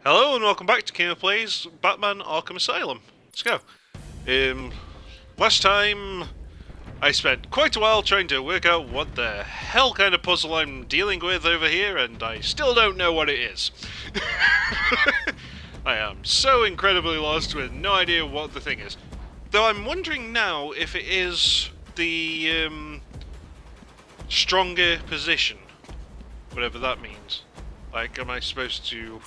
Hello and welcome back to Kino-Plays Batman Arkham Asylum. Let's go. Last time I spent quite a while trying to work out what the hell kind of puzzle I'm dealing with over here, and I still don't know what it is. I am so incredibly lost with no idea what the thing is. Though I'm wondering now if it is the stronger position, whatever that means. Like, am I supposed to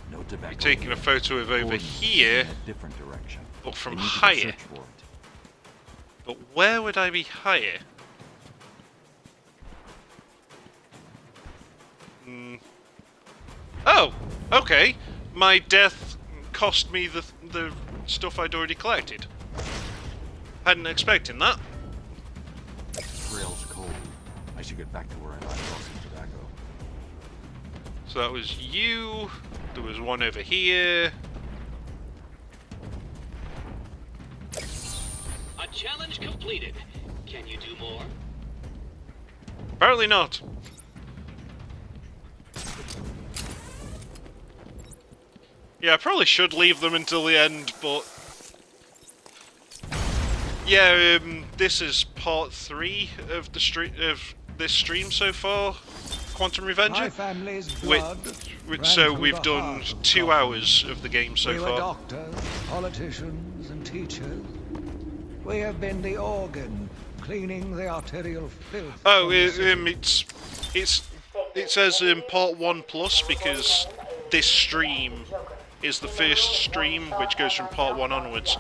No tobacco. be taking a photo of over here, In a different direction. but from They need to higher? search for it. But where would I be higher? Oh, okay. My death cost me the stuff I'd already collected. Hadn't expected that. Trail's cold. I should get back to where I left off some tobacco. So that was you. There was one over here. A challenge completed. Can you do more? Apparently not. Yeah, I probably should leave them until the end, but yeah, this is part 3 of this stream so far. Quantum Revenge. My family's blood ran So through we've the done heart of 2 Gotham. hours of the game so We were far. doctors, politicians, and teachers. We have been the organ cleaning the arterial filth. Oh, from the city. it says part 1 plus because this stream is the first stream which goes from part 1 onwards.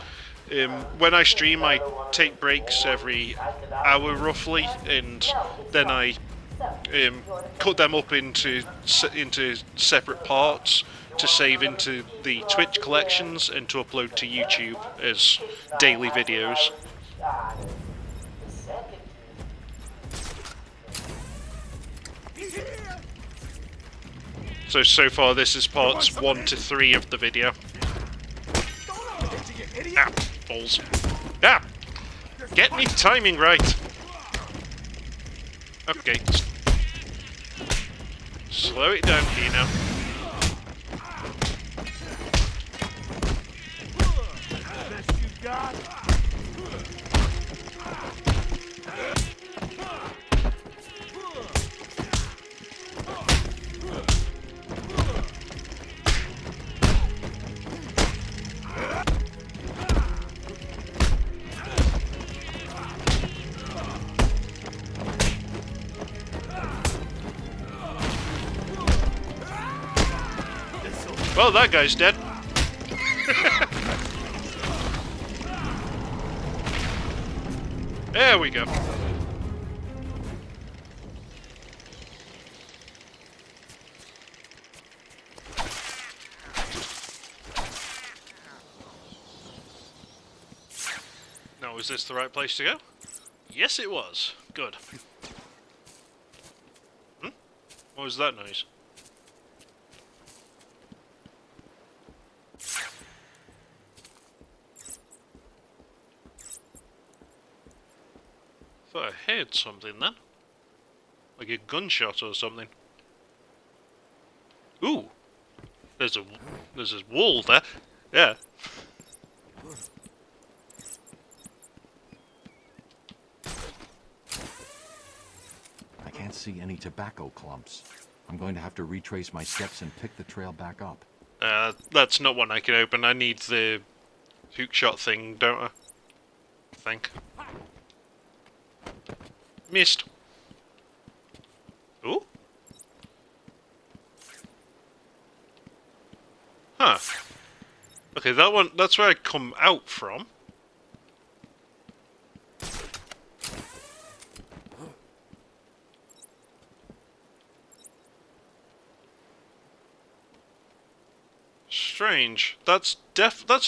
When I stream, I take breaks every hour roughly, and then I cut them up into separate parts to save into the Twitch collections and to upload to YouTube as daily videos. So far this is parts 1 to 3 of the video. Ah, balls. Ah! Get me timing right! Okay. Slow it down, Kino. Well, that guy's dead. There we go. Now, was this the right place to go? Yes, it was. Good. What was that noise? Thought I heard something then. Like a gunshot or something. Ooh! There's a wall there. Yeah. I can't see any tobacco clumps. I'm going to have to retrace my steps and pick the trail back up. That's not one I can open. I need the hookshot thing, don't I? Think. Missed. Ooh. Huh. Okay, that one, that's where I come out from. Strange. That's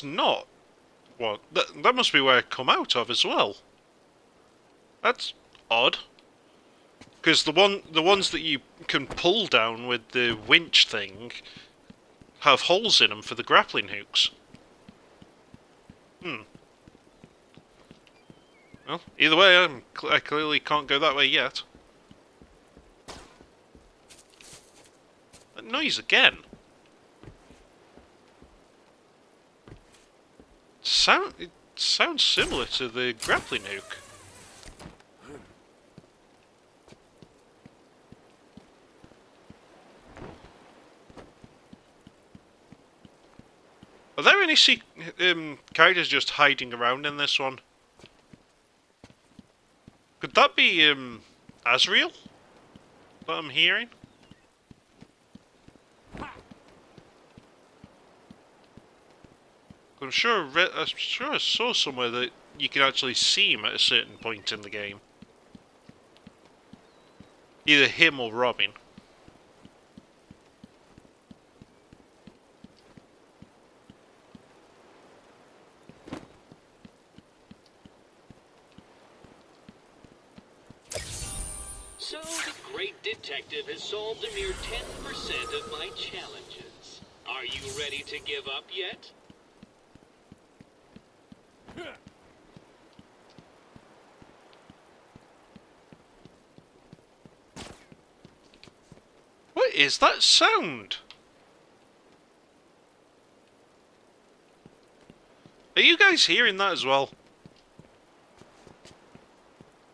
not what that must be where I come out of as well. That's odd. Because the ones that you can pull down with the winch thing have holes in them for the grappling hooks. Well, either way, I clearly can't go that way yet. That noise again. It sounds similar to the grappling hook. Are there any characters just hiding around in this one? Could that be Azrael that I'm hearing? I'm sure I saw somewhere that you can actually see him at a certain point in the game. Either him or Robin. So the great detective has solved a mere 10% of my challenges. Are you ready to give up yet? What is that sound? Are you guys hearing that as well?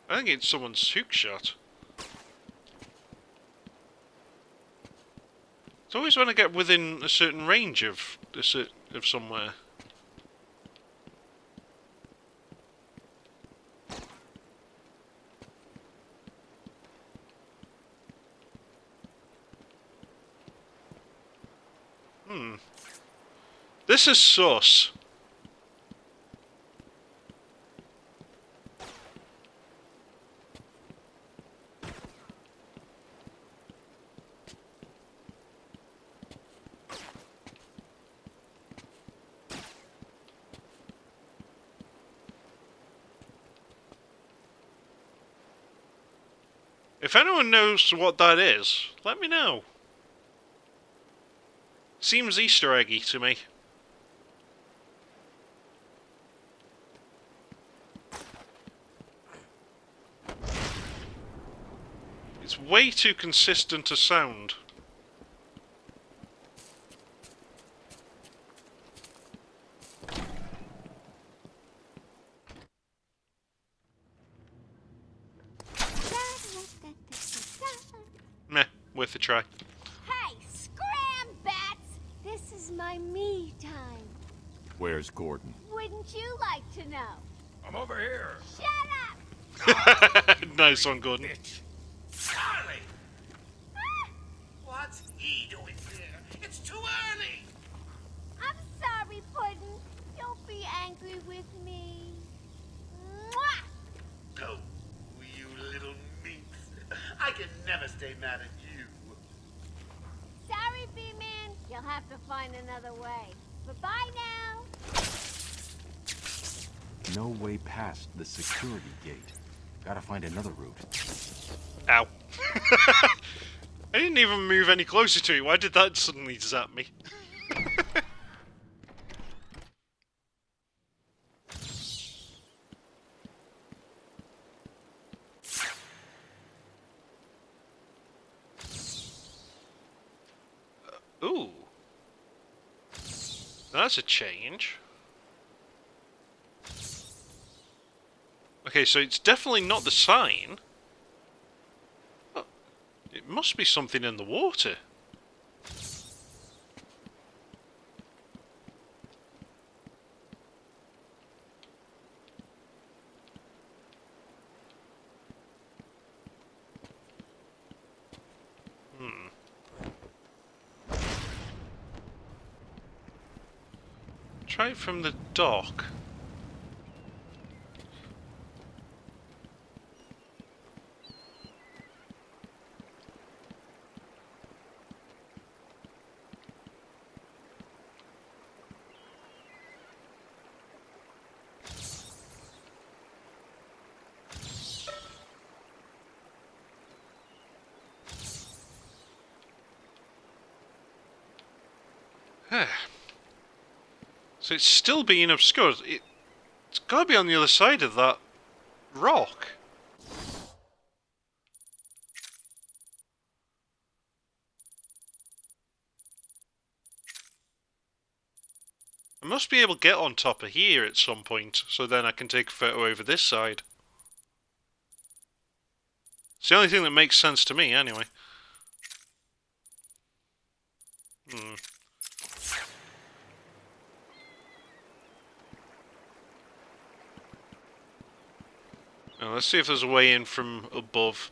I think it's someone's hook shot. It's always when I get within a certain range of somewhere. This is sus. If anyone knows what that is, let me know. Seems Easter eggy to me. It's way too consistent a sound. Meh, worth a try. Hey, scram, bats! This is my me time. Where's Gordon? Wouldn't you like to know? I'm over here. Shut up! Nice one, Gordon. Bitch. Charlie! Ah, What's he doing here? It's too early! I'm sorry, Puddin'. Don't be angry with me. Mwah! Oh, you little minx. I can never stay mad at you. Sorry, B-Man. You'll have to find another way. Bye-bye now. No way past the security gate. Gotta find another route. Ow. I didn't even move any closer to it. Why did that suddenly zap me? Ooh. That's a change. Okay, so it's definitely not the sign. Oh, it must be something in the water. Try it from the dock. So it's still being obscured. It's got to be on the other side of that rock. I must be able to get on top of here at some point, so then I can take a photo over this side. It's the only thing that makes sense to me, anyway. Now, let's see if there's a way in from above.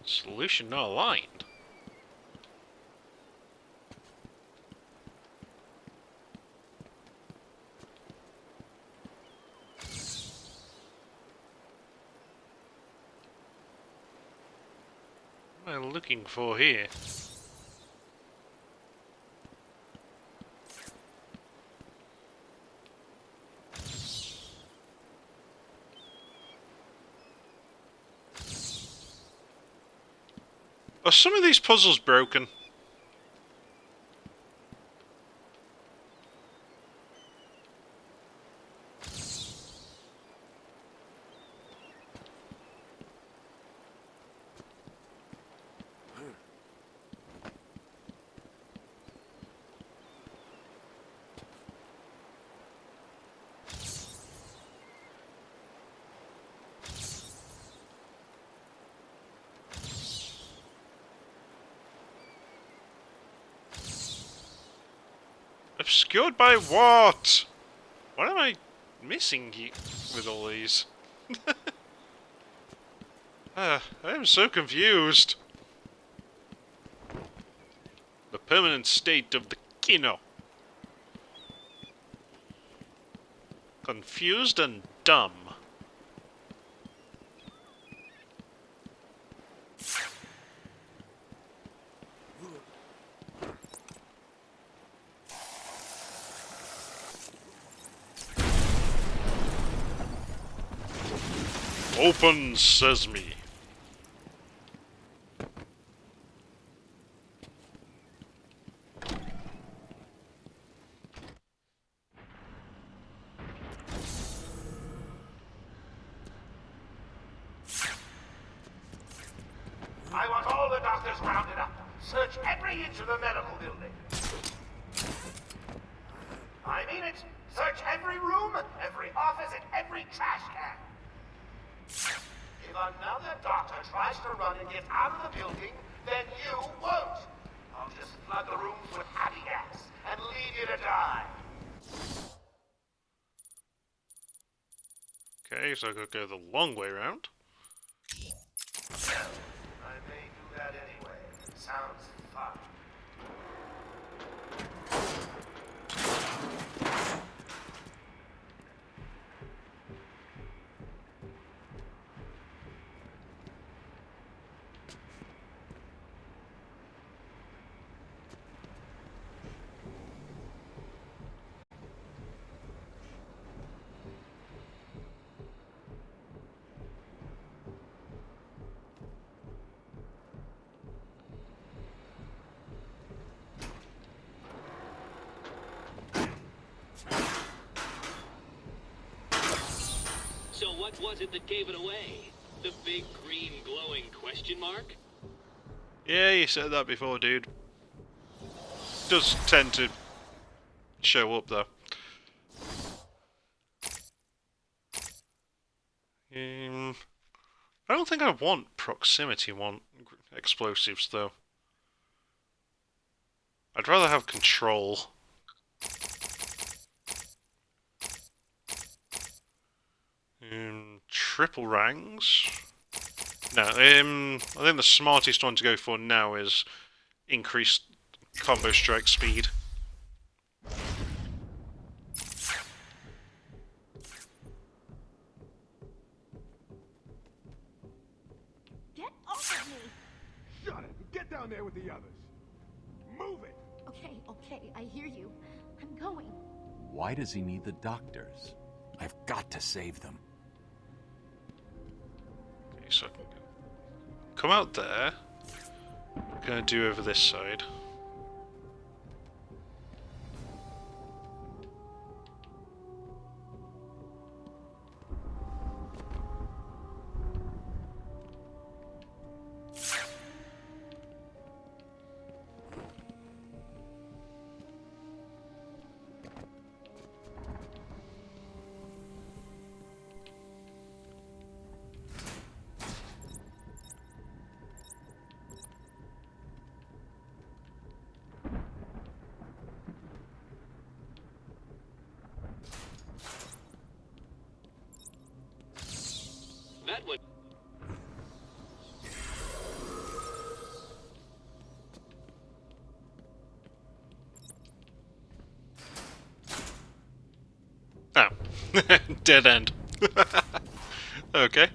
Solution not aligned. What am I looking for here? Are some of these puzzles broken? Obscured by what? What am I missing with all these? I am so confused. The permanent state of the Kino. Confused and dumb. Open sesame. I want all the doctors rounded up. Search every inch of the medical building. I mean it. Search every room, every office, and every trash can. If another doctor tries to run and get out of the building, then you won't. I'll just flood the rooms with happy gas and leave you to die. Okay, so I gotta go the long way around. I may do that anyway. Sounds fun. So what was it that gave it away? The big green glowing question mark? Yeah, you said that before, dude. Does tend to show up, though. I don't think I want proximity explosives, though. I'd rather have control. Triple rangs? No, I think the smartest one to go for now is increased combo strike speed. Get off of me! Shut it! Get down there with the others! Move it! Okay, I hear you. I'm going. Why does he need the doctors? I've got to save them. Okay, so I can come out there. Gonna do over this side. That would... Oh. Dead end. Okay.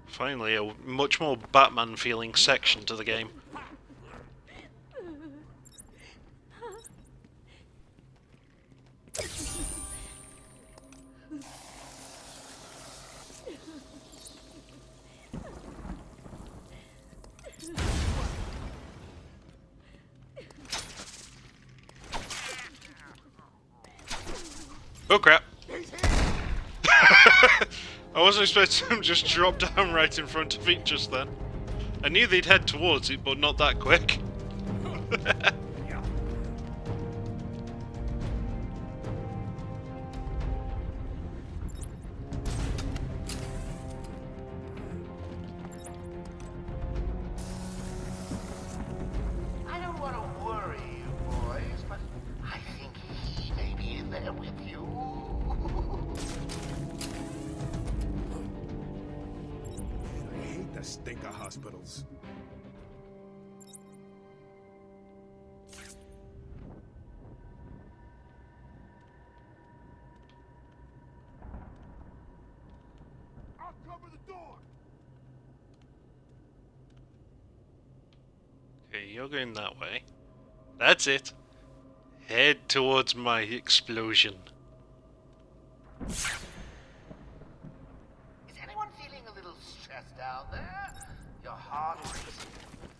Finally, a much more Batman-feeling section to the game. Oh crap! I wasn't expecting him to just drop down right in front of it just then. I knew they'd head towards it, but not that quick. I don't want to worry you boys, but I think he may be in there with you. I hate the stinker hospitals. I'll cover the door. Okay, you're going that way. That's it. Head towards my explosion. Is anyone feeling a little stressed out there? Your heart is racing.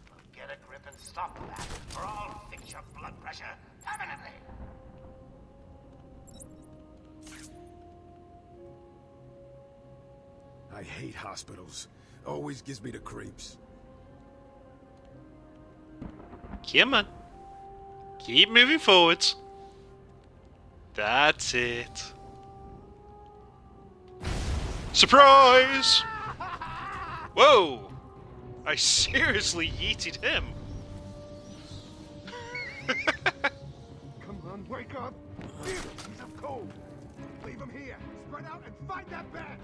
Well, get a grip and stop that, or I'll fix your blood pressure permanently. I hate hospitals. Always gives me the creeps. Come on. Keep moving forwards. That's it. Surprise! Whoa! I seriously yeeted him. Come on, wake up! He's up cold. Leave him here. Spread out and find that bat.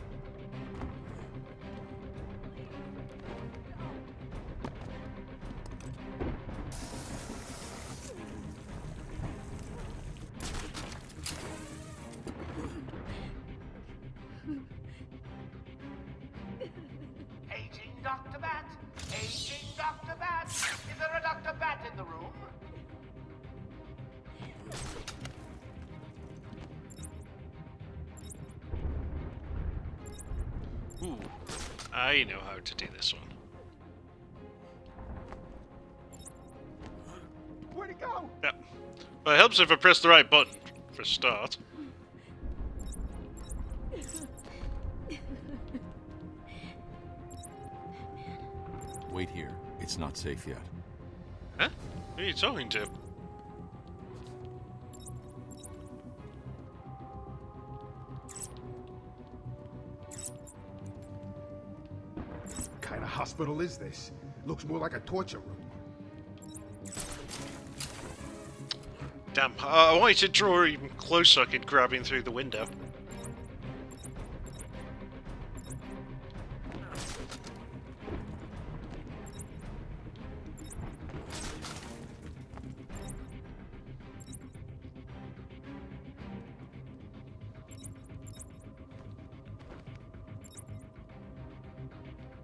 Aging Dr. Bat! Aging Dr. Bat! Is there a Dr. Bat in the room? Ooh, I know how to do this one. Where'd he go? Yep. Well, it helps if I press the right button for a start. Wait here. It's not safe yet. Huh? Who are you talking to? hospital is this? Looks more like a torture room. Damn, I wanted to draw even closer so I could grab him through the window.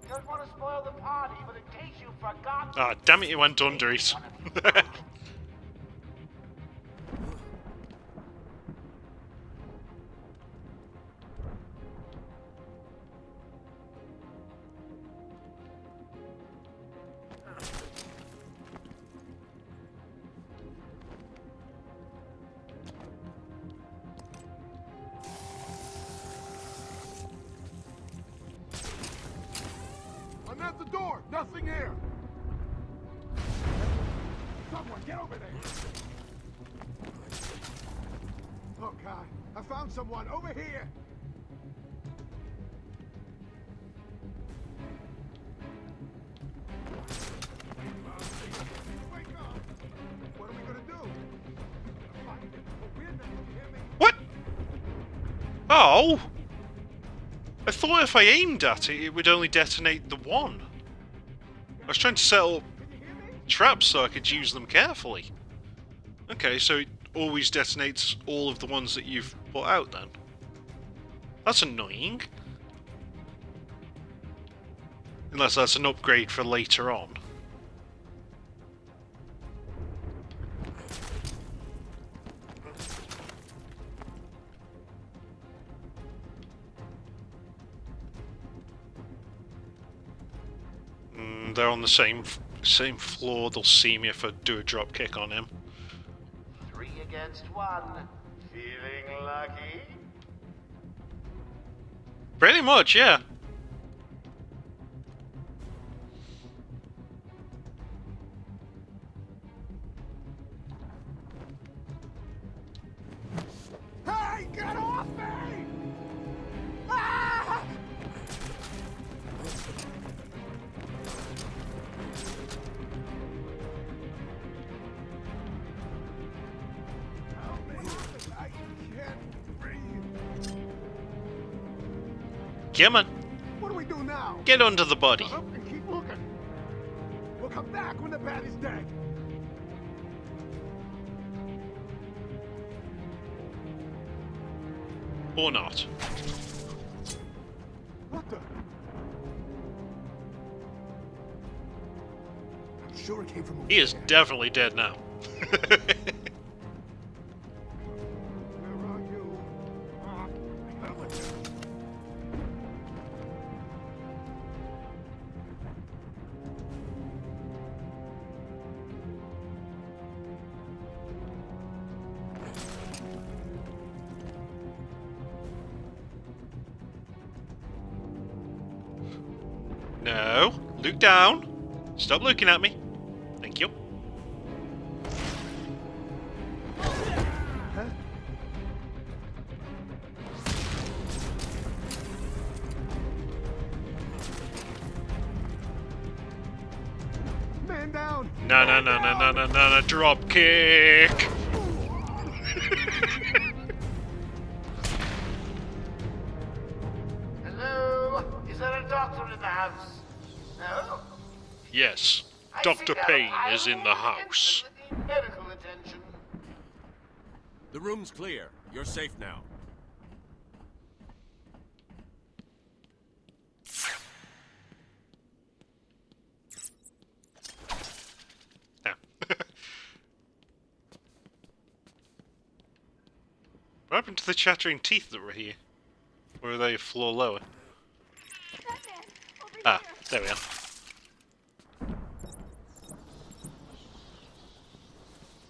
Don't want to spoil the party, but in case you forgot... Ah, damn it, it went under it. I'm at the door! Nothing here! Someone, get over there! Oh, God. I found someone! Over here! Wake up! What are we gonna do? Find him. Oh, we're next, you hear me? What? Oh! I thought if I aimed at it, it would only detonate the one. I was trying to set up traps so I could use them carefully. Okay, so it always detonates all of the ones that you've put out then. That's annoying. Unless that's an upgrade for later on. They're on the same floor. They'll see me if I do a drop kick on him. 3 against 1. Feeling lucky? Pretty much, yeah. Hey, get off me! Ah! Help me! I can't breathe. Come on, What do we do now? get under the body. Shut up and keep looking. We'll come back when the bat is dead. Or not. What the? I'm sure it came from over He is there. definitely dead now. Where are you? Ah, I gotta let you. No, look down. Stop looking at me. Thank you. Huh? Man down! No, no, no, no, no, no, no, no, drop kick. Hello? Is there a doctor in the house? No? Yes, I Dr. think Payne our is in the house. infant will need medical attention. The room's clear. You're safe now. Ah. What happened to the chattering teeth that were here? Or are they a floor lower? Batman, over Ah, here. there we are.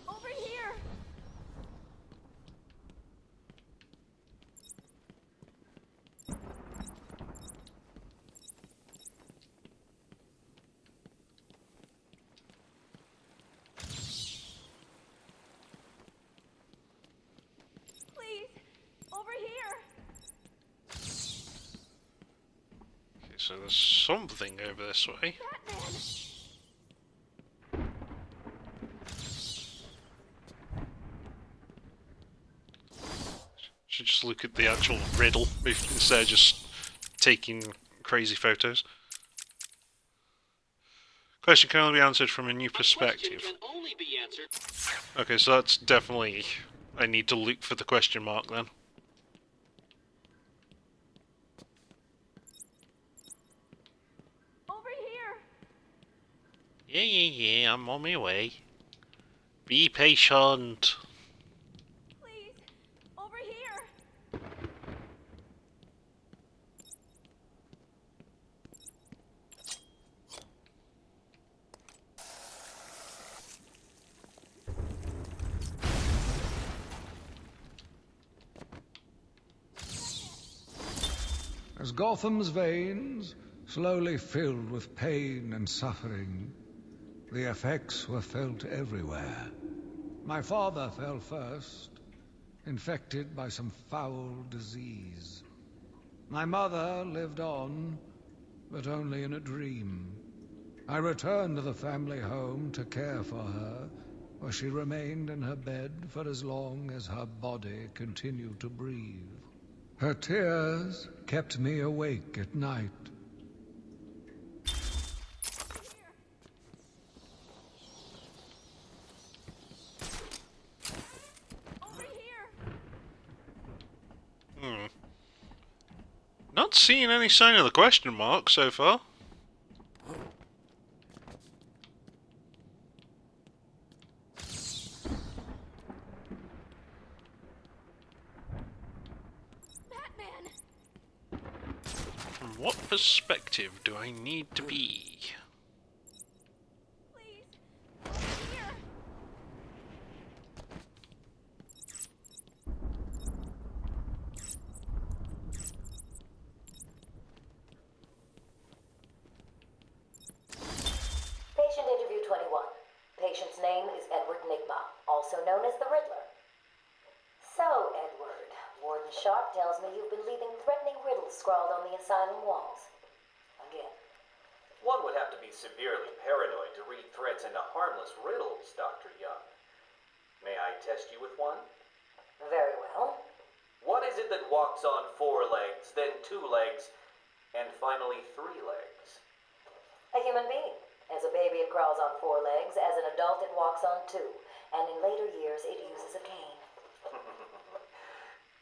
Over here. Please, over here. Okay, so so there's something over this way. Should just look at the actual riddle instead of just taking crazy photos. Question can only be answered from a new perspective. Can only be answered. Okay, so that's definitely... I need to look for the question mark then. Over here. Yeah, I'm on my way. Be patient. Please. Over here. As Gotham's veins slowly filled with pain and suffering, the effects were felt everywhere. My father fell first, infected by some foul disease. My mother lived on, but only in a dream. I returned to the family home to care for her, where she remained in her bed for as long as her body continued to breathe. Her tears kept me awake at night. Over here. Not seeing any sign of the question mark so far. Batman. From what perspective do I need to be? Please. Over here. Patient interview 21. Patient's name is Edward Nigma, also known as the Riddler. So, Edward, Warden Sharp tells me you've been leaving threatening riddles scrawled on the asylum walls. Again. One would have to be severely paranoid to read threats into harmless riddles, Dr. Young. May I test you with one? Very well. What is it that walks on 4 legs, then 2 legs, and finally 3 legs? A human being. As a baby, it crawls on 4 legs. As an adult, it walks on 2. And in later years, it uses a cane.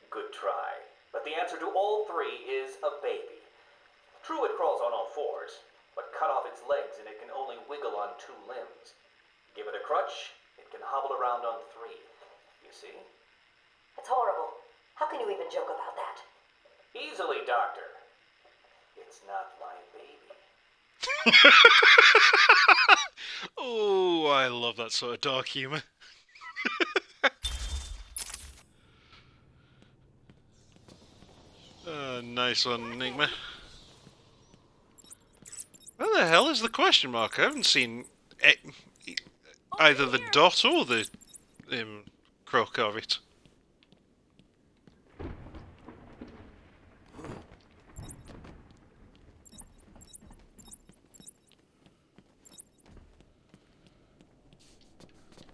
Good try. But the answer to all 3 is a baby. True, it crawls on all 4s, but cut off its legs and it can only wiggle on 2 limbs. Give it a crutch, it can hobble around on 3. You see? It's horrible. How can you even joke about that? Easily, Doctor. It's not my baby. Oh, I love that sort of dark humour. Nice one, Enigma. Where the hell is the question mark? I haven't seen either the dot or the croak of it.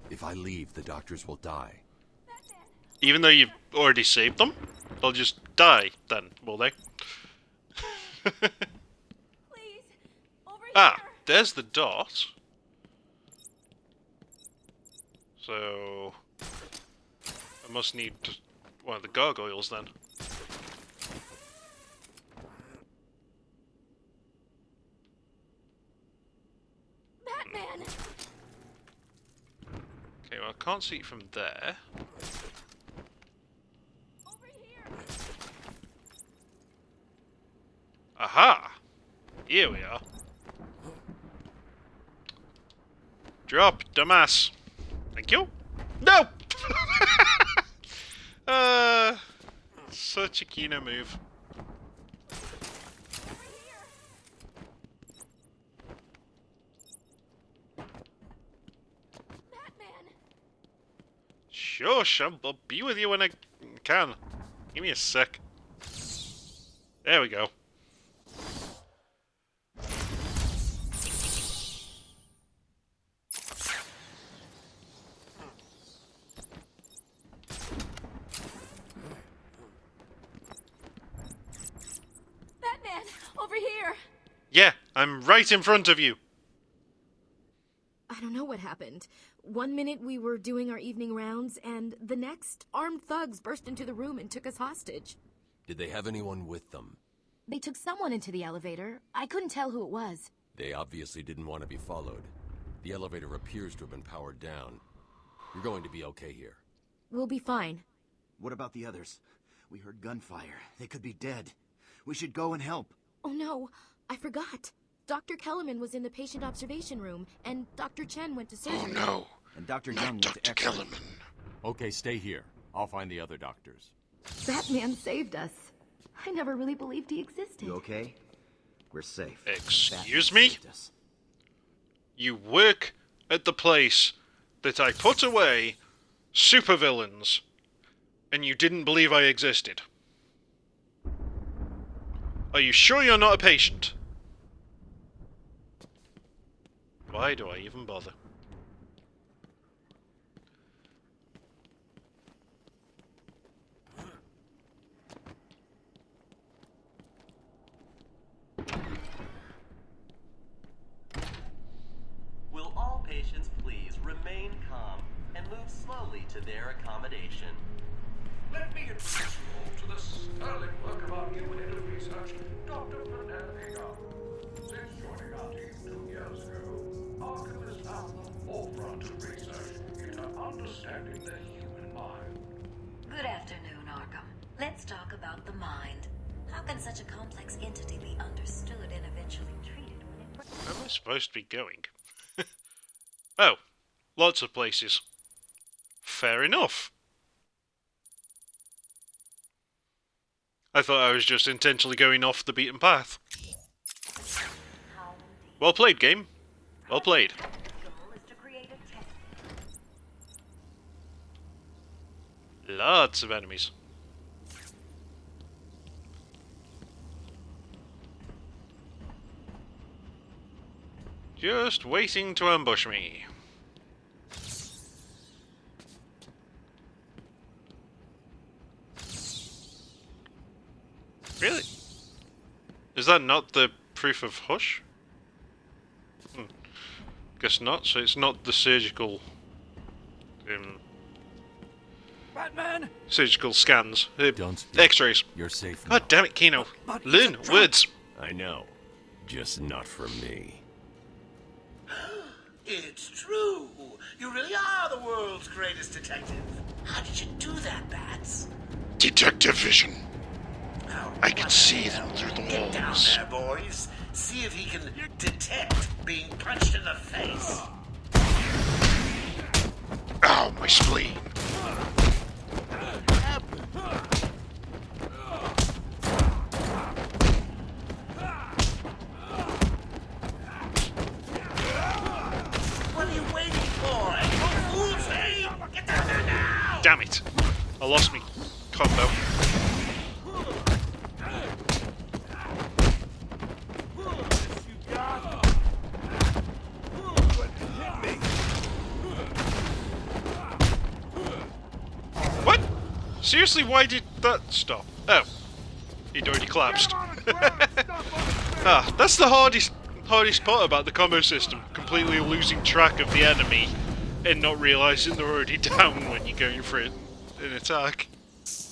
If I leave, the doctors will die. Even though you've already saved them, they'll just die then, will they? Please. Over Ah, here. there's the dot. So I must need one of the gargoyles then. Batman. Okay, well I can't see it from there. Over here. Aha! Here we are. Drop, dumbass. Thank you. No! Such a Kino move. Batman. Shush, I'll be with you when I can. Give me a sec. There we go. Yeah, I'm right in front of you. I don't know what happened. One minute we were doing our evening rounds, and the next, armed thugs burst into the room and took us hostage. Did they have anyone with them? They took someone into the elevator. I couldn't tell who it was. They obviously didn't want to be followed. The elevator appears to have been powered down. You're going to be okay here. We'll be fine. What about the others? We heard gunfire. They could be dead. We should go and help. Oh no, I forgot. Dr. Kellerman was in the patient observation room, and Dr. Chen went to surgery. Oh no. And Dr. Young went to Dr. X-ray. Kellerman. Okay, stay here. I'll find the other doctors. That man saved us. I never really believed he existed. You okay? We're safe. Excuse me? Saved us. You work at the place that I put away supervillains, and you didn't believe I existed. Are you sure you're not a patient? Why do I even bother? Will all patients please remain calm and move slowly to their accommodation? Let me introduce you all to the sterling work of our new head of research, Dr. Penelope. Since joining our team 2 years ago, Arkham is now the forefront of research into understanding the human mind. Good afternoon, Arkham. Let's talk about the mind. How can such a complex entity be understood and eventually treated when it... Where am I supposed to be going? Oh, lots of places. Fair enough. I thought I was just intentionally going off the beaten path. Well played, game. Well played. Lots of enemies. Just waiting to ambush me. Really? Is that not the proof of Hush? Guess not, so it's not the surgical... Batman! surgical scans. Don't speak. X-rays. You're safe God now. damn it, Kino. But Learn it's a words. I know. Just not for me. It's true. You really are the world's greatest detective. How did you do that, Bats? Detective vision. Oh, I can what see the them hell? through the Get down walls. there, boys. See if he can detect being punched in the face. Ow, my spleen. What are you waiting for? April Fool's Day? Get down there now! Damn it. I lost me combo. What? Seriously, why did that stop? Oh. He'd already collapsed. Ah, that's the hardest part about the combo system. Completely losing track of the enemy and not realising they're already down when you're going for an attack.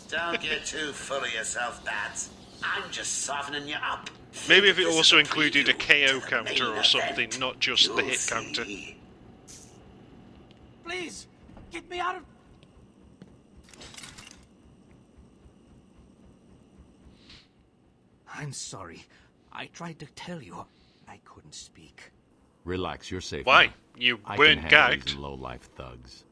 Don't get too full of yourself, Bats. I'm just softening you up. Maybe if it This is also a included a preview KO to the counter main or something, event. not just the You'll hit counter. see. Please, get me out of... I'm sorry. I tried to tell you. I couldn't speak. Relax, you're safe. Why? now. You I weren't can handle gagged. these low-life thugs.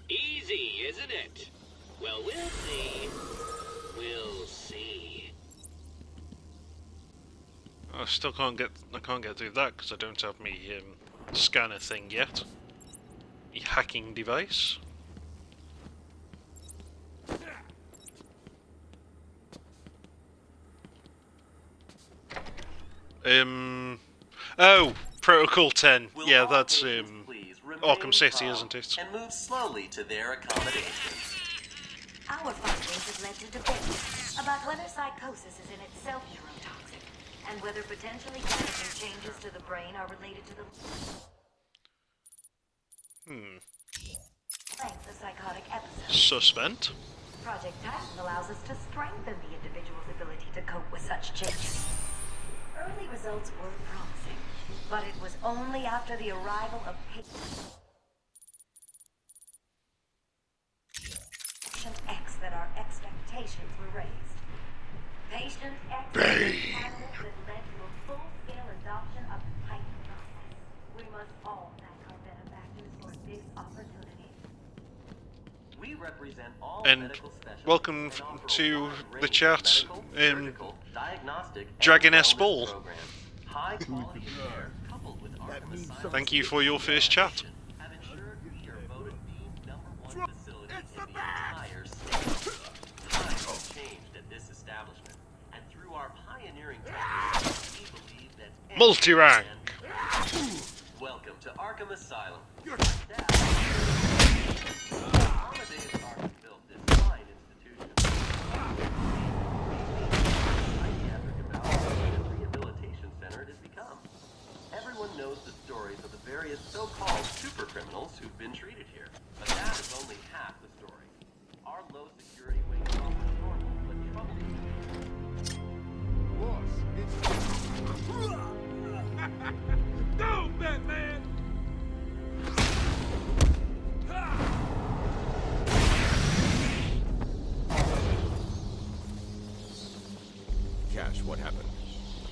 Easy, isn't it? Well, we'll see. We'll see. I still can't get through that because I don't have my scanner thing yet. My hacking device. Oh, Protocol 10. Yeah, that's Arkham City, isn't it? And move slowly to their accommodations. Our findings have led to debates about whether psychosis is in itself neurotoxic, and whether potentially damaging changes to the brain are related to the length of psychotic episodes. Suspend. Project Titan allows us to strengthen the individual's ability to cope with such changes. Early results were promising, but it was only after the arrival of Patient X that our expectations were raised. Patient X is the catalyst that led to a full-scale adoption of the Titan process. We must all thank our benefactors for this opportunity. We represent all And medical specialists. welcome to the chat, diagnostic, Dragon and S wellness Ball. program. High quality care coupled with Arkham Asylum. Thank you for your first chat. Have ensured we are voted the #1 facility in the entire state. Times have changed at this establishment, and through our pioneering techniques, we believe that Multi-rank. Welcome to Arkham Asylum. Amadeus Arkham built this fine institution. Psychiatric evaluation and rehabilitation center it has become. Everyone knows the stories of the various so-called super criminals who've been treated here, but that is only half the story. Our low security wing offers normal but troubling. Boss, it's... Go, Batman! Cash, what happened?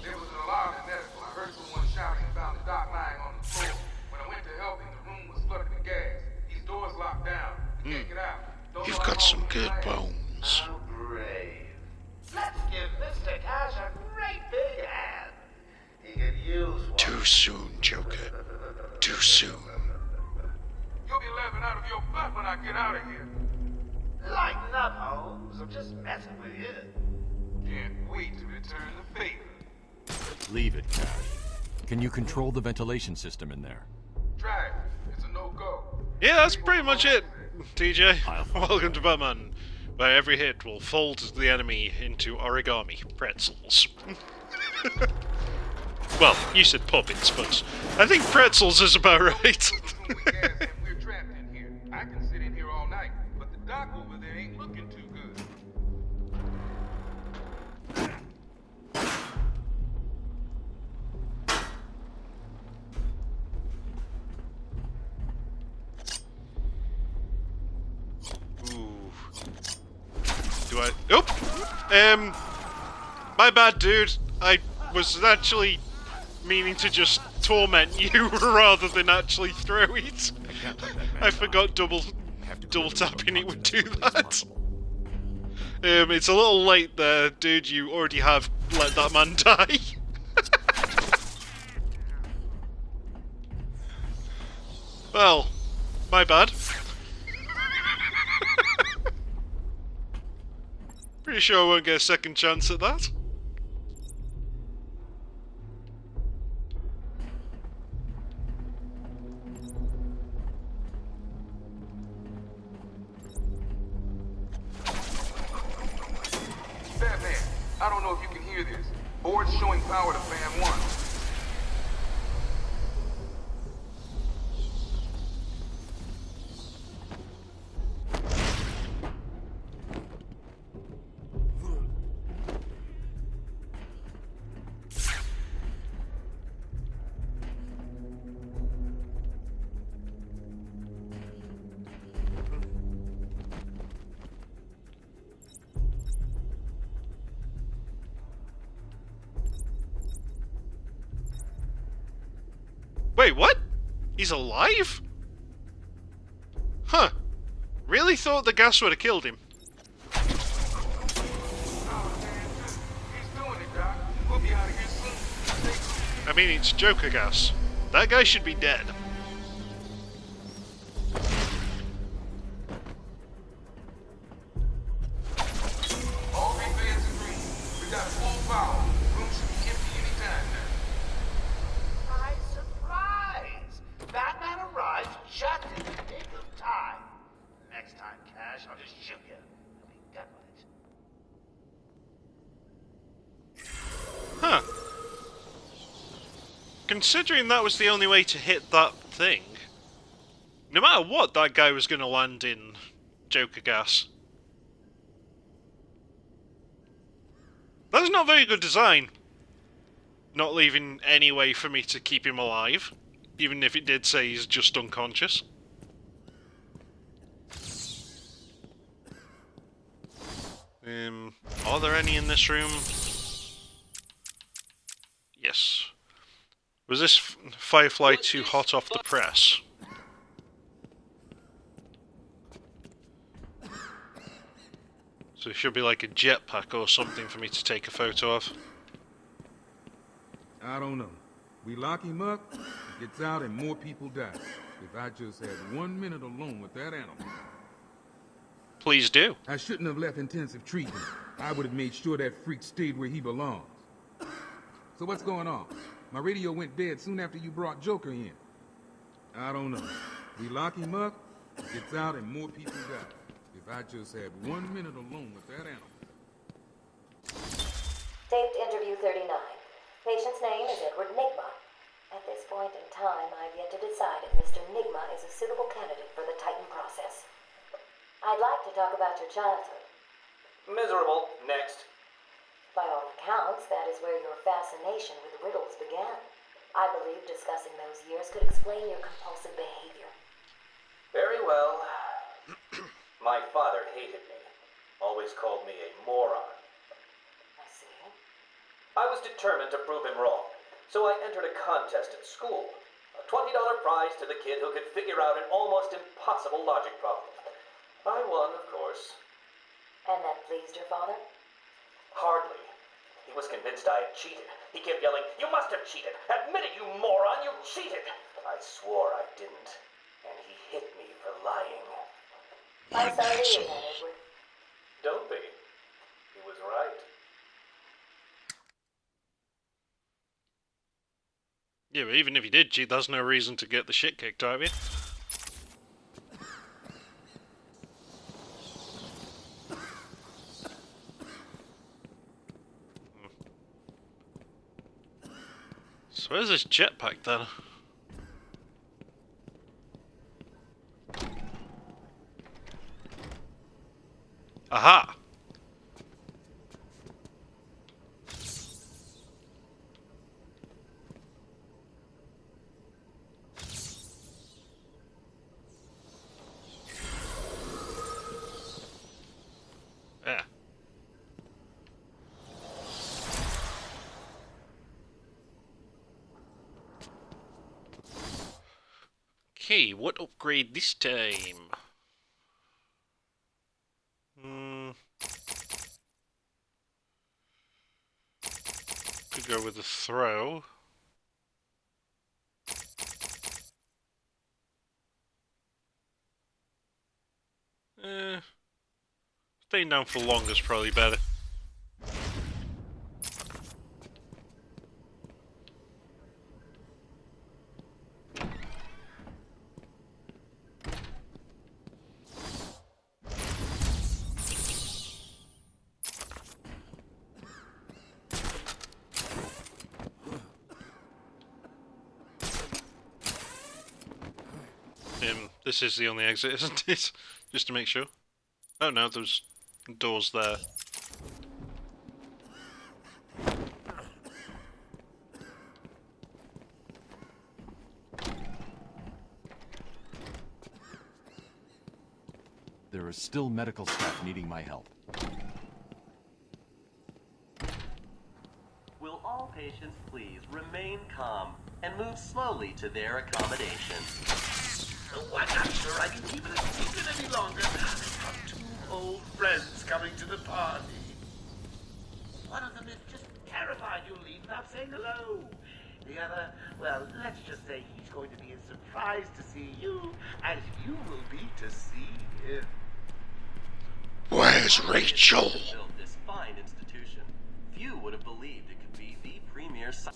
There was an alarm in medical. I heard someone shouting and found the doc lying on the floor. When I went to help him, the room was flooded with gas. These doors locked down. We can't get out. Don't You've know got how some long good we'll be bones. How brave. Let's give Mr. Cash a great big hand. He could use one. Too soon, Joker. Too soon. You'll be laughing out of your butt when I get out of here. Lighten up, Holmes. I'm just messing with you. Can't wait to return the favor. Leave it, Cash. Can you control the ventilation system in there? Try it. It's a no-go. Yeah, that's pretty much it, TJ. Welcome to Batman, where every hit will fold the enemy into origami pretzels. Well, you said puppets, but I think pretzels is about right. We're trapped in here. I can sit in here all night, but the doc over there ain't looking too good. Ooh. Do I? Oop! My bad, dude. I was actually meaning to just torment you rather than actually throw it. I forgot double tapping it would do that. It's a little late there, dude. You already have let that man die. Well, my bad. Pretty sure I won't get a second chance at that. Batman, I don't know if you can hear this. Board's showing power to fan 1. Wait, what? He's alive? Huh. Really thought the gas would have killed him. He's doing it, Doc. We'll be out of here soon. I mean, it's Joker gas. That guy should be dead. All three fans agree. We got full power. Room should be empty any time now. next time, Cash. I'll just shoot you. I'll be done with it. Huh. Considering that was the only way to hit that thing, no matter what, that guy was going to land in Joker gas. That's not very good design. Not leaving any way for me to keep him alive, even if it did say he's just unconscious. Are there any in this room? Yes. Was this Firefly too hot off the press? So it should be like a jetpack or something for me to take a photo of. I don't know. We lock him up, he gets out, and more people die. If I just had 1 minute alone with that animal. Please do. I shouldn't have left intensive treatment. I would have made sure that freak stayed where he belongs. So what's going on? My radio went dead soon after you brought Joker in. I don't know. We lock him up, he gets out, and more people die. If I just had 1 minute alone with that animal. Taped interview 39. Patient's name is Edward Nigma. At this point in time, I've yet to decide if Mr. Nigma is a suitable candidate for the Titan process. I'd like to talk about your childhood. Miserable. Next. By all accounts, that is where your fascination with riddles began. I believe discussing those years could explain your compulsive behavior. Very well. My father hated me. Always called me a moron. I see. I was determined to prove him wrong, so I entered a contest at school. A $20 prize to the kid who could figure out an almost impossible logic problem. I won, of course. And that pleased your father? Hardly. He was convinced I had cheated. He kept yelling, "You must have cheated! Admit it, you moron! You cheated!" I swore I didn't, and he hit me for lying. I'm sorry to hear that, Edward. Don't be. He was right. Yeah, but even if he did cheat, there's no reason to get the shit kicked out of you. So where's this jetpack then? Aha! Yeah. Okay, what upgrade this time? Could go with a throw. Staying down for longer is probably better. This is the only exit, isn't it? Just to make sure. Oh no, there's doors there. There are still medical staff needing my help. Will all patients please remain calm and move slowly to their accommodation? Oh, I'm not sure I can keep it a secret any longer. I've got two old friends coming to the party. One of them is just terrified you'll leave without saying hello. The other, well, let's just say he's going to be as surprised to see you as you will be to see him. Where's Rachel? Built this fine institution. Few would have believed it could be the premier site.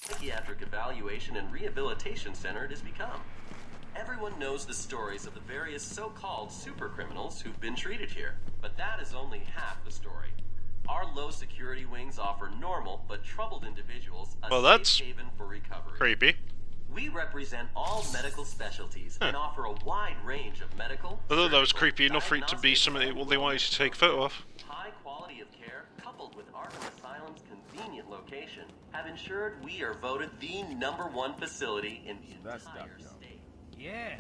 Thank psychiatric evaluation and rehabilitation center it has become. Everyone knows the stories of the various so-called super criminals who've been treated here, but that is only half the story. Our low security wings offer normal but troubled individuals a safe haven for recovery. Creepy. We represent all medical specialties and offer a wide range of medical. I thought that was creepy enough for it to be something they wanted to take a photo of. High quality of care coupled with Arkham Asylum's convenient location have ensured we are voted the #1 facility in the entire state. Yeah,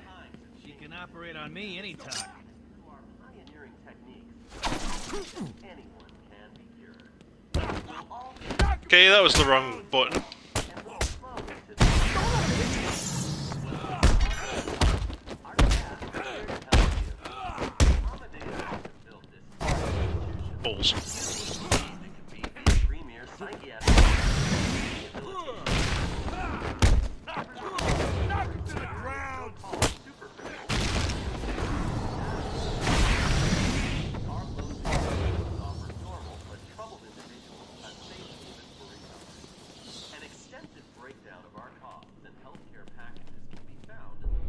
she can operate on me anytime. Through our pioneering techniques, anyone can be cured. We'll all get Okay, that was the wrong button. Balls. An extensive breakdown of our costs and healthcare packages can be found in the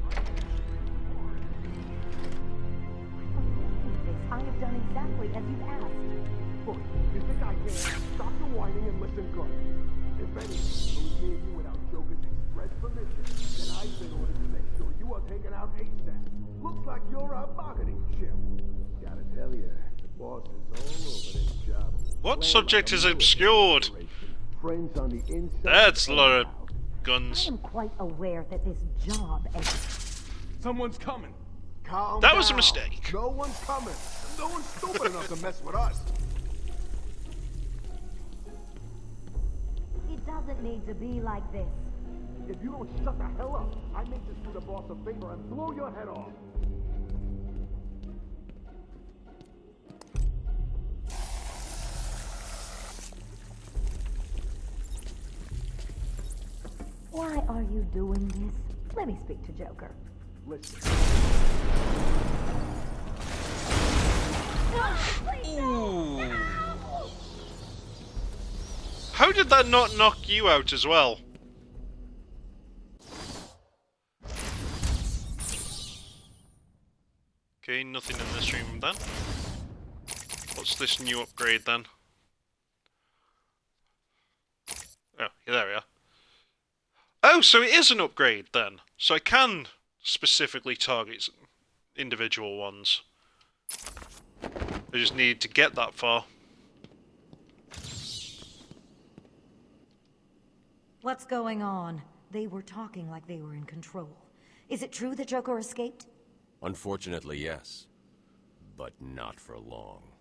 Morgue. I have done exactly as you've asked. Look, you think I can? Stop the whining and listen good. If anything, it was me and you without Joker's express permission, then I've been ordered to make sure you are taken out ASAP. Looks like you're a bargaining chip. Gotta tell you, the boss is all over this job. What subject is obscured? Friends on the inside. That's a lot of guns. I am quite aware that this job Someone's coming. Calm That was a down. mistake. No one's coming. No one's stupid enough to mess with us. It doesn't need to be like this. If you don't shut the hell up, I may just do the boss a favor and blow your head off. Why are you doing this? Let me speak to Joker. Listen. Ooh. How did that not knock you out as well? Okay, nothing in this room then. What's this new upgrade then? Oh, yeah, there we are. Oh, so it is an upgrade then. So I can specifically target individual ones. I just need to get that far. What's going on? They were talking like they were in control. Is it true the Joker escaped? Unfortunately, yes. But not for long.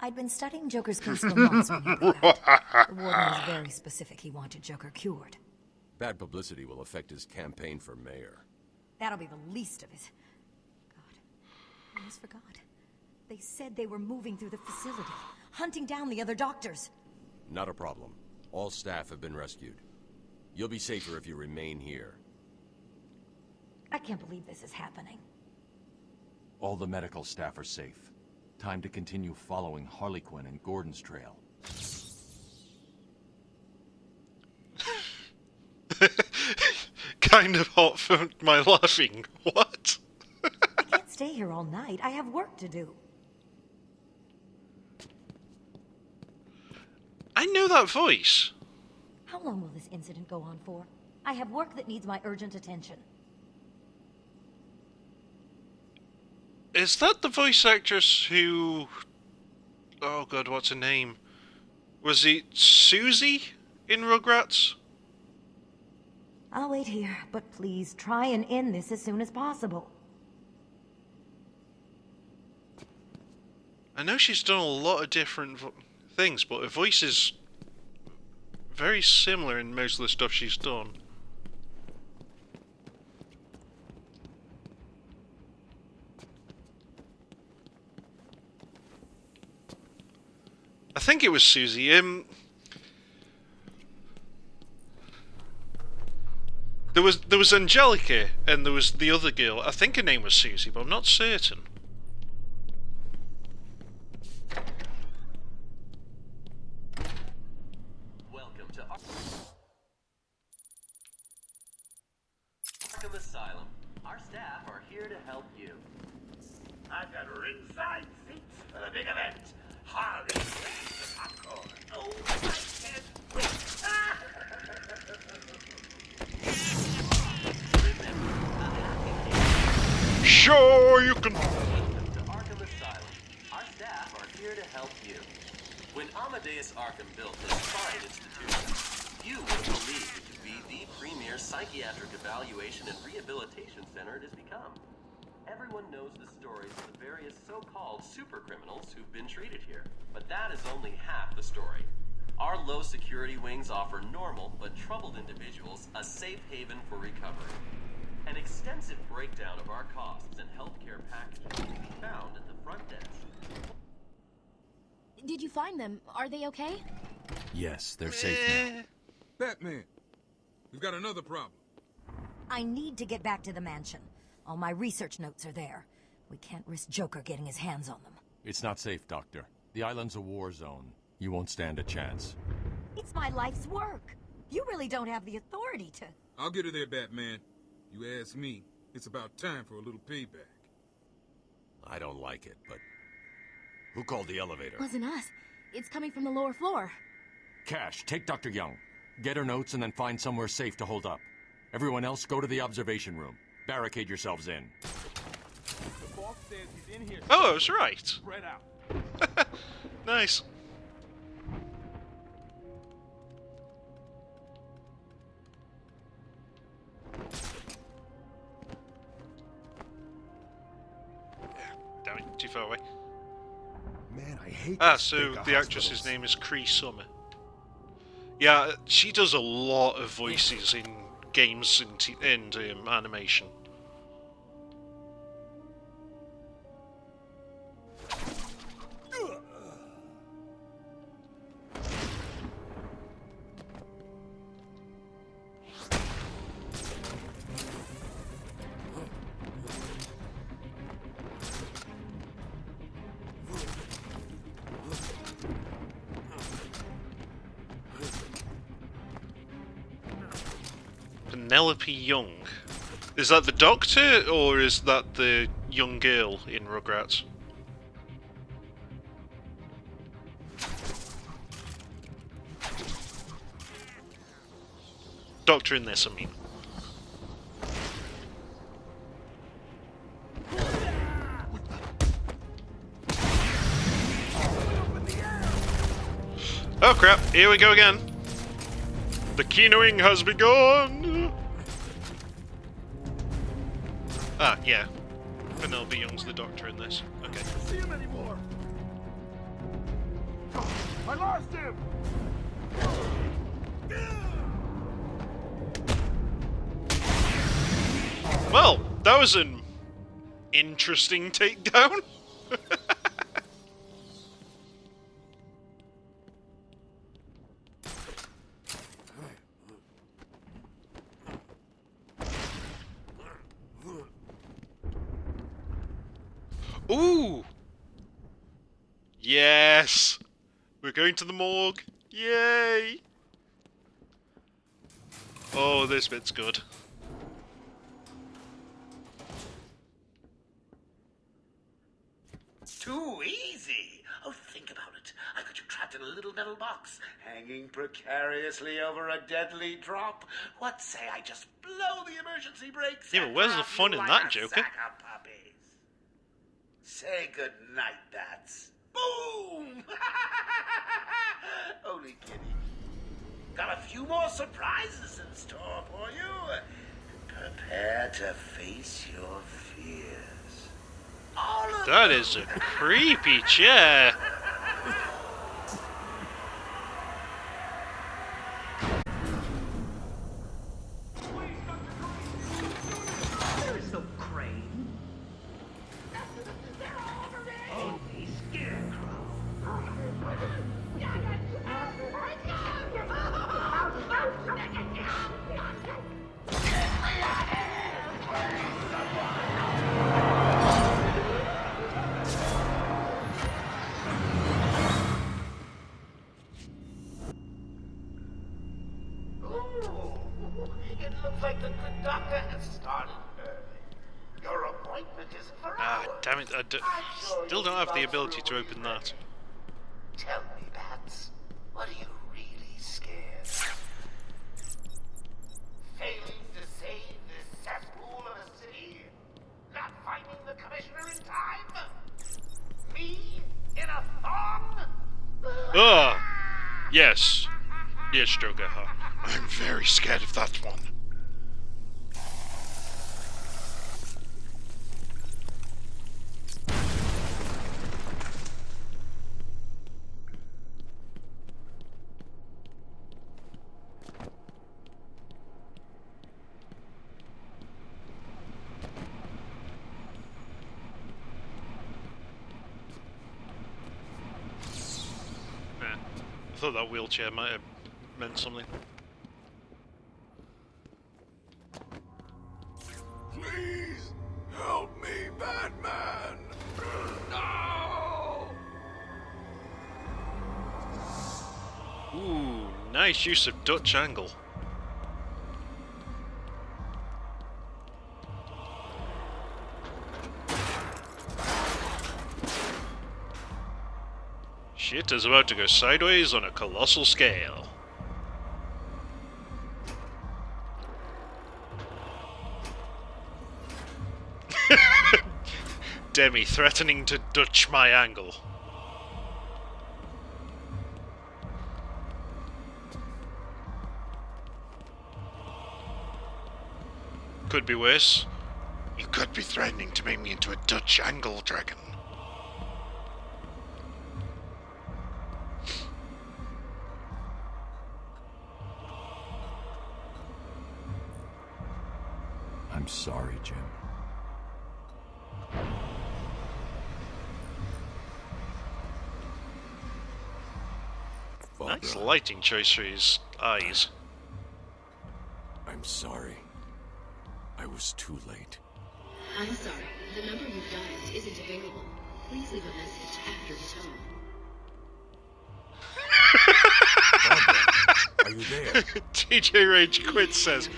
I'd been studying Joker's case for months when he got out. The warden was very specific he wanted Joker cured. Bad publicity will affect his campaign for mayor. That'll be the least of it. God, I almost forgot. They said they were moving through the facility, hunting down the other doctors. Not a problem. All staff have been rescued. You'll be safer if you remain here. I can't believe this is happening. All the medical staff are safe. Time to continue following Harley Quinn and Gordon's trail. Kind of hot for my laughing. What? I can't stay here all night. I have work to do. I know that voice. How long will this incident go on for? I have work that needs my urgent attention. Is that the voice actress who... Oh god, what's her name? Was it Susie in Rugrats? I'll wait here, but please try and end this as soon as possible. I know she's done a lot of different things, but her voice is very similar in most of the stuff she's done. I think it was Susie. There was Angelica, and there was the other girl. I think her name was Susie, but I'm not certain. Welcome to Arkham Asylum. Our staff are here to help you. I've got ringside seats for the big event. Harley brings the popcorn. Oh, I can't wait. Sure, you can. Welcome to Arkham Asylum. Our staff are here to help you. When Amadeus Arkham built this fine institution, you would have believed it to be the premier psychiatric evaluation and rehabilitation center it has become. Everyone knows the stories of the various so-called super criminals who've been treated here, but that is only half the story. Our low security wings offer normal but troubled individuals a safe haven for recovery. An extensive breakdown of our costs and healthcare packages can be found at the front desk. Did you find them? Are they okay? Yes, they're safe now. Batman, we've got another problem. I need to get back to the mansion. All my research notes are there. We can't risk Joker getting his hands on them. It's not safe, Doctor. The island's a war zone. You won't stand a chance. It's my life's work. You really don't have the authority to... I'll get her there, Batman. You ask me, it's about time for a little payback. I don't like it, but... Who called the elevator? Wasn't us. It's coming from the lower floor. Cash, take Dr. Young. Get her notes and then find somewhere safe to hold up. Everyone else, go to the observation room. Barricade yourselves in. The boss says he's in here. Oh, I was right. Spread out. Nice. Damn it, too far away. Man, I hate so the actress's name is Cree Summer. Yeah, she does a lot of voices in games and animation. Penelope Young. Is that the Doctor, or is that the young girl in Rugrats? Doctor in this, I mean. Oh crap, here we go again. The kinoing has begun! Ah, yeah. Penelope Young's the Doctor in this. Okay. I can't see him anymore. I lost him. Well, that was an interesting takedown. Ooh! Yes! We're going to the morgue! Yay! Oh, this bit's good. Too easy. Oh, think about it. I've got you trapped in a little metal box, hanging precariously over a deadly drop. What say I just blow the emergency brakes? Yeah, but where's the fun in that, Joker? Sack of puppies. Say good night, bats. Boom! Only kidding. Got a few more surprises in store for you. Prepare to face your fears. That is a creepy chair. There is no crane. Only scarecrow. It looks like the good doctor has started early. Your appointment is for Ah, hours. damn it, still don't have the ability to open that. Tell me, Bats, what are you really scared of? Failing to save this cesspool of a city? Not finding the commissioner in time? Me in a thong? Ah! Yes. Yes, Joker. I'm very scared of that one. I thought that wheelchair might have meant something. Please help me, Batman. No! Ooh, nice use of Dutch angle. Shit is about to go sideways on a colossal scale. Demi threatening to Dutch my angle. Could be worse. You could be threatening to make me into a Dutch angle dragon. I'm sorry, Jim. Nice lighting choice for his eyes. I'm sorry. I was too late. I'm sorry. The number you've dialed isn't available. Please leave a message after the tone. Are you there? TJ Rage Quit says,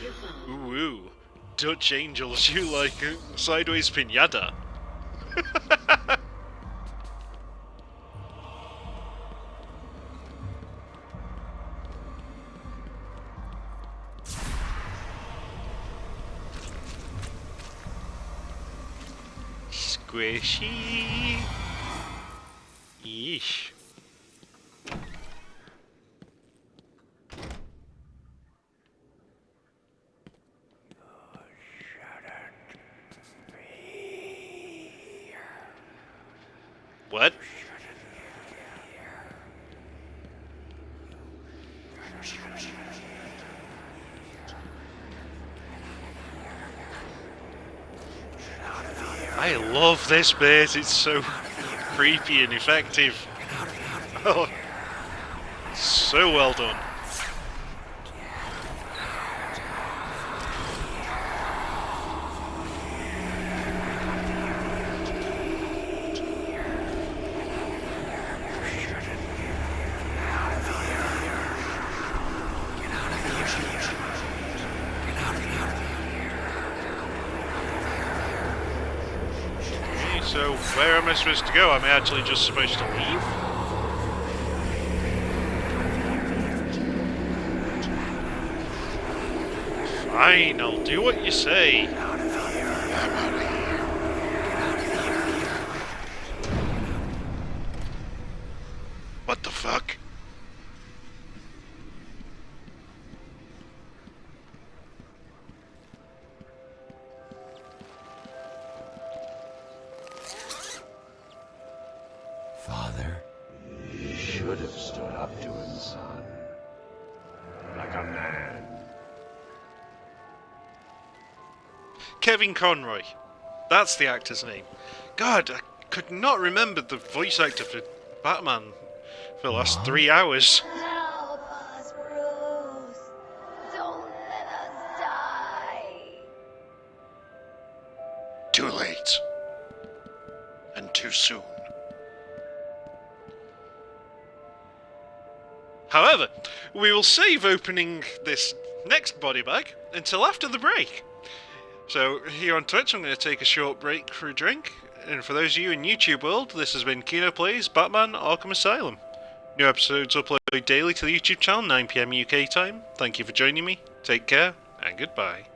ooh, ooh, Dutch angels, you like sideways pinata. Squishy. Yeesh. What? I love this bit, it's so creepy and effective. Oh, so well done. So, where am I supposed to go? Am I actually just supposed to leave? Fine, I'll do what you say. I'm out of here. What the fuck? Father? You should have stood up to him, son. Like a man. Kevin Conroy. That's the actor's name. God, I could not remember the voice actor for Batman for the last 3 hours. Help us, Bruce. Don't let us die. Too late. And too soon. However, we will save opening this next body bag until after the break. So, here on Twitch, I'm going to take a short break for a drink. And for those of you in YouTube world, this has been Kino-Plays Batman Arkham Asylum. New episodes uploaded daily to the YouTube channel, 9 PM UK time. Thank you for joining me, take care, and goodbye.